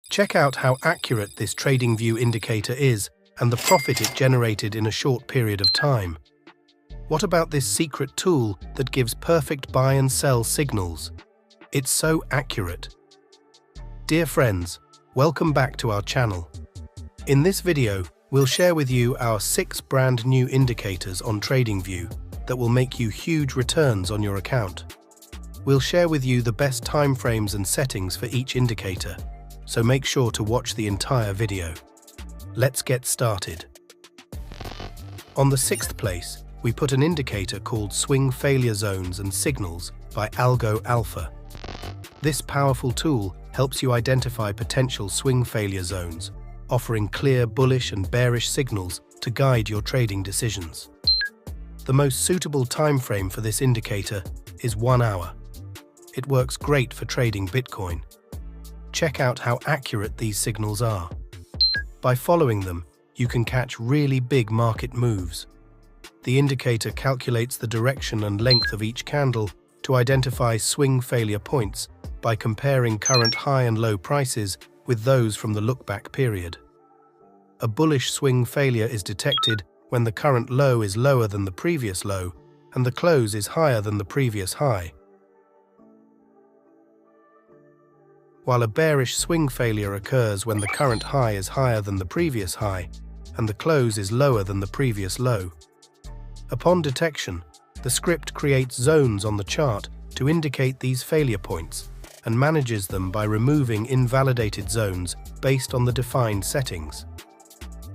Check out how accurate this TradingView indicator is and the profit it generated in a short period of time. What about this secret tool that gives perfect buy and sell signals? It's so accurate. Dear friends, welcome back to our channel. In this video, we'll share with you our 6 brand new indicators on TradingView that will make you huge returns on your account. We'll share with you the best timeframes and settings for each indicator, so make sure to watch the entire video. Let's get started. On the 6th place, we put an indicator called Swing Failure Zones and Signals by Algo Alpha. This powerful tool helps you identify potential swing failure zones, offering clear bullish and bearish signals to guide your trading decisions. The most suitable time frame for this indicator is 1 hour. It works great for trading Bitcoin. Check out how accurate these signals are. By following them, you can catch really big market moves. The indicator calculates the direction and length of each candle to identify swing failure points by comparing current high and low prices with those from the look-back period. A bullish swing failure is detected when the current low is lower than the previous low and the close is higher than the previous high. While a bearish swing failure occurs when the current high is higher than the previous high and the close is lower than the previous low. Upon detection, the script creates zones on the chart to indicate these failure points and manages them by removing invalidated zones based on the defined settings.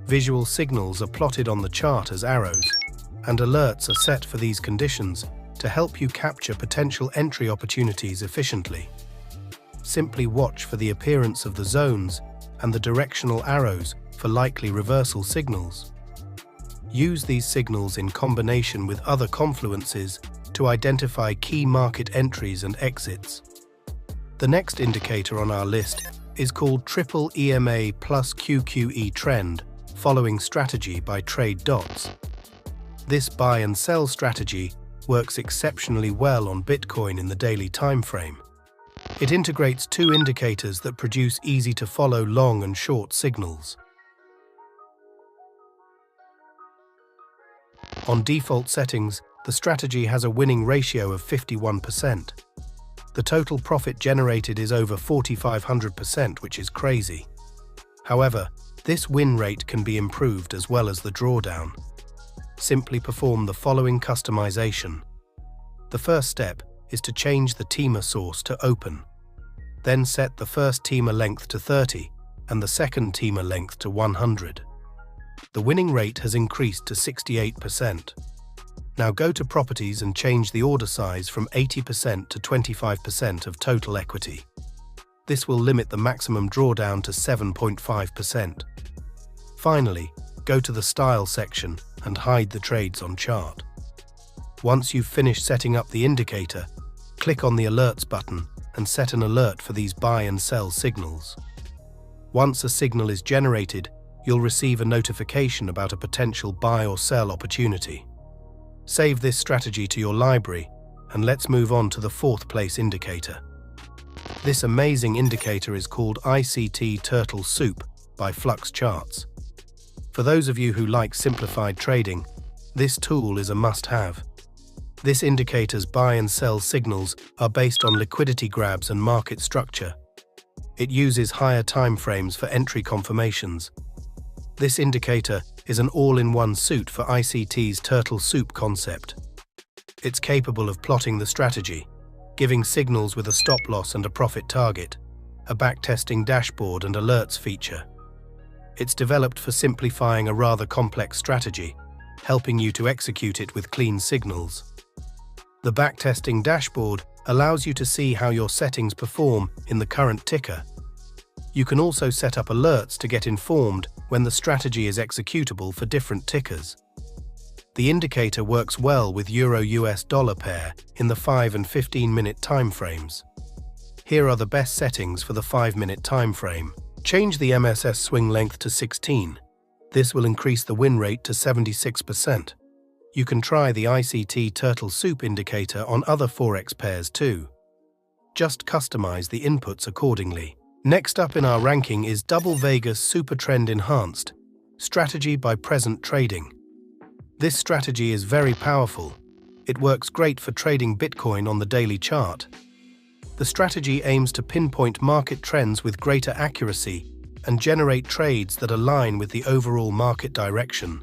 Visual signals are plotted on the chart as arrows, and alerts are set for these conditions to help you capture potential entry opportunities efficiently. Simply watch for the appearance of the zones and the directional arrows for likely reversal signals. Use these signals in combination with other confluences to identify key market entries and exits. The next indicator on our list is called Triple EMA plus QQE Trend Following Strategy by Trade Dots. This buy and sell strategy works exceptionally well on Bitcoin in the daily time frame. It integrates 2 indicators that produce easy-to-follow long and short signals. On default settings, the strategy has a winning ratio of 51%. The total profit generated is over 4,500%, which is crazy. However, this win rate can be improved as well as the drawdown. Simply perform the following customization. The first step is to change the teamer source to open. Then set the first teamer length to 30 and the second teamer length to 100. The winning rate has increased to 68%. Now go to Properties and change the order size from 80% to 25% of total equity. This will limit the maximum drawdown to 7.5%. Finally, go to the Style section and hide the trades on chart. Once you've finished setting up the indicator, click on the Alerts button and set an alert for these buy and sell signals. Once a signal is generated, you'll receive a notification about a potential buy or sell opportunity. Save this strategy to your library, and let's move on to the 4th place indicator. This amazing indicator is called ICT Turtle Soup by Flux Charts. For those of you who like simplified trading, this tool is a must-have. This indicator's buy and sell signals are based on liquidity grabs and market structure. It uses higher time frames for entry confirmations. This indicator is an all-in-one suit for ICT's Turtle Soup concept. It's capable of plotting the strategy, giving signals with a stop loss and a profit target, a backtesting dashboard and alerts feature. It's developed for simplifying a rather complex strategy, helping you to execute it with clean signals. The backtesting dashboard allows you to see how your settings perform in the current ticker. You can also set up alerts to get informed when the strategy is executable for different tickers. The indicator works well with Euro-US dollar pair in the 5 and 15-minute time frames. Here are the best settings for the 5-minute time frame. Change the MSS swing length to 16. This will increase the win rate to 76%. You can try the ICT Turtle Soup indicator on other Forex pairs too. Just customize the inputs accordingly. Next up in our ranking is Double Vegas Super Trend Enhanced, Strategy by Present Trading. This strategy is very powerful. It works great for trading Bitcoin on the daily chart. The strategy aims to pinpoint market trends with greater accuracy and generate trades that align with the overall market direction.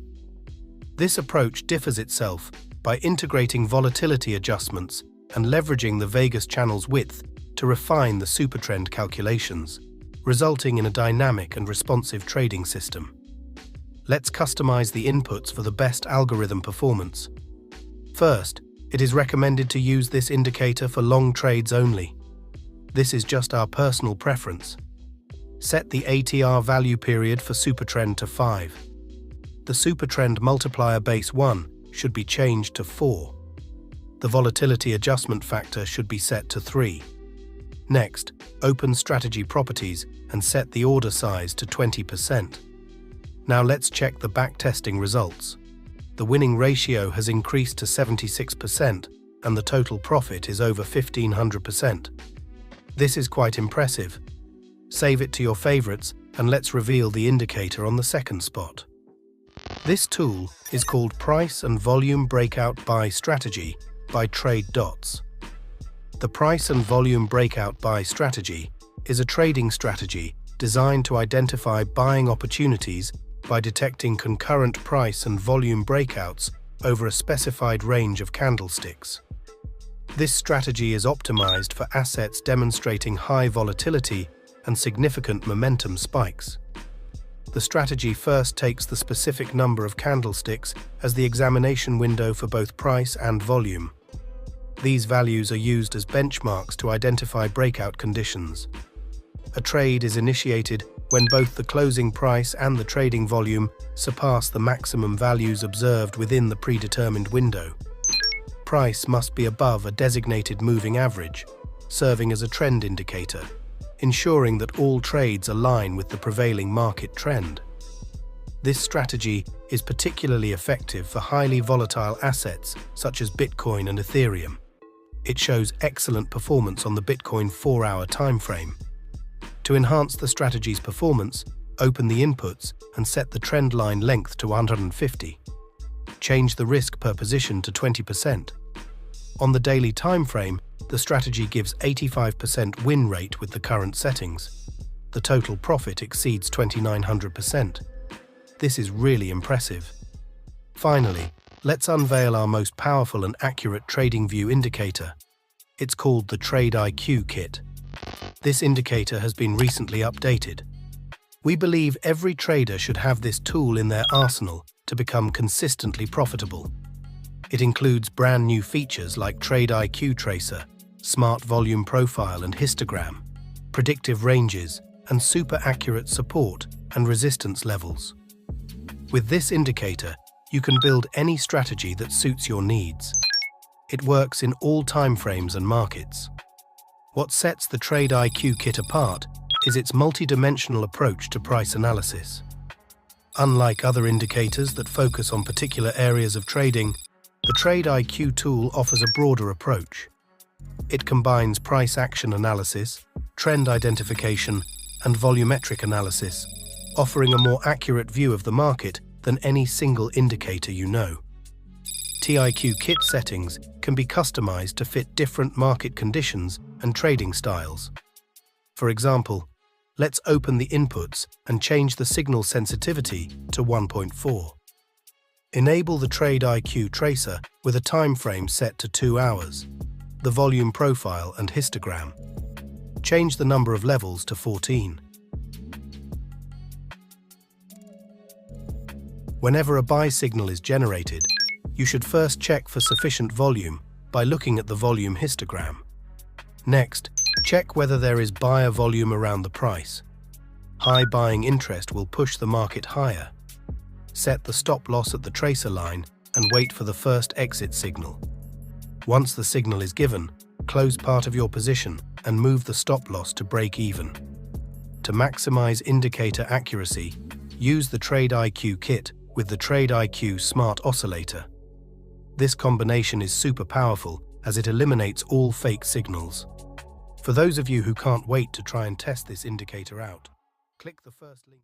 This approach differs itself by integrating volatility adjustments and leveraging the Vegas channel's width to refine the supertrend calculations, resulting in a dynamic and responsive trading system. Let's customize the inputs for the best algorithm performance. First, it is recommended to use this indicator for long trades only. This is just our personal preference. Set the ATR value period for supertrend to 5. The supertrend multiplier base 1 should be changed to 4. The volatility adjustment factor should be set to 3. Next, open strategy properties and set the order size to 20%. Now let's check the backtesting results. The winning ratio has increased to 76% and the total profit is over 1,500%. This is quite impressive. Save it to your favorites and let's reveal the indicator on the second spot. This tool is called Price and Volume Breakout Buy Strategy by TradeDots. The Price and Volume Breakout Buy Strategy is a trading strategy designed to identify buying opportunities by detecting concurrent price and volume breakouts over a specified range of candlesticks. This strategy is optimized for assets demonstrating high volatility and significant momentum spikes. The strategy first takes the specific number of candlesticks as the examination window for both price and volume. These values are used as benchmarks to identify breakout conditions. A trade is initiated when both the closing price and the trading volume surpass the maximum values observed within the predetermined window. Price must be above a designated moving average, serving as a trend indicator, ensuring that all trades align with the prevailing market trend. This strategy is particularly effective for highly volatile assets such as Bitcoin and Ethereum. It shows excellent performance on the Bitcoin 4-hour time frame. To enhance the strategy's performance, open the inputs and set the trend line length to 150. Change the risk per position to 20%. On the daily time frame, the strategy gives 85% win rate with the current settings. The total profit exceeds 2,900%. This is really impressive. Finally, let's unveil our most powerful and accurate TradingView indicator. It's called the Trade IQ Kit. This indicator has been recently updated. We believe every trader should have this tool in their arsenal to become consistently profitable. It includes brand new features like Trade IQ Tracer, Smart Volume Profile and Histogram, predictive ranges, and super accurate support and resistance levels. With this indicator, you can build any strategy that suits your needs. It works in all time frames and markets. What sets the Trade IQ Kit apart is its multi-dimensional approach to price analysis. Unlike other indicators that focus on particular areas of trading, the Trade IQ tool offers a broader approach. It combines price action analysis, trend identification, and volumetric analysis, offering a more accurate view of the market than any single indicator you know. TIQ Kit settings can be customized to fit different market conditions and trading styles. For example, let's open the inputs and change the signal sensitivity to 1.4. Enable the Trade IQ Tracer with a time frame set to 2 hours, the volume profile and histogram. Change the number of levels to 14. Whenever a buy signal is generated, you should first check for sufficient volume by looking at the volume histogram. Next, check whether there is buyer volume around the price. High buying interest will push the market higher. Set the stop loss at the tracer line and wait for the first exit signal. Once the signal is given, close part of your position and move the stop loss to break even. To maximize indicator accuracy, use the Trade IQ Kit with the Trade IQ Smart Oscillator. This combination is super powerful as it eliminates all fake signals. For those of you who can't wait to try and test this indicator out, click the first link.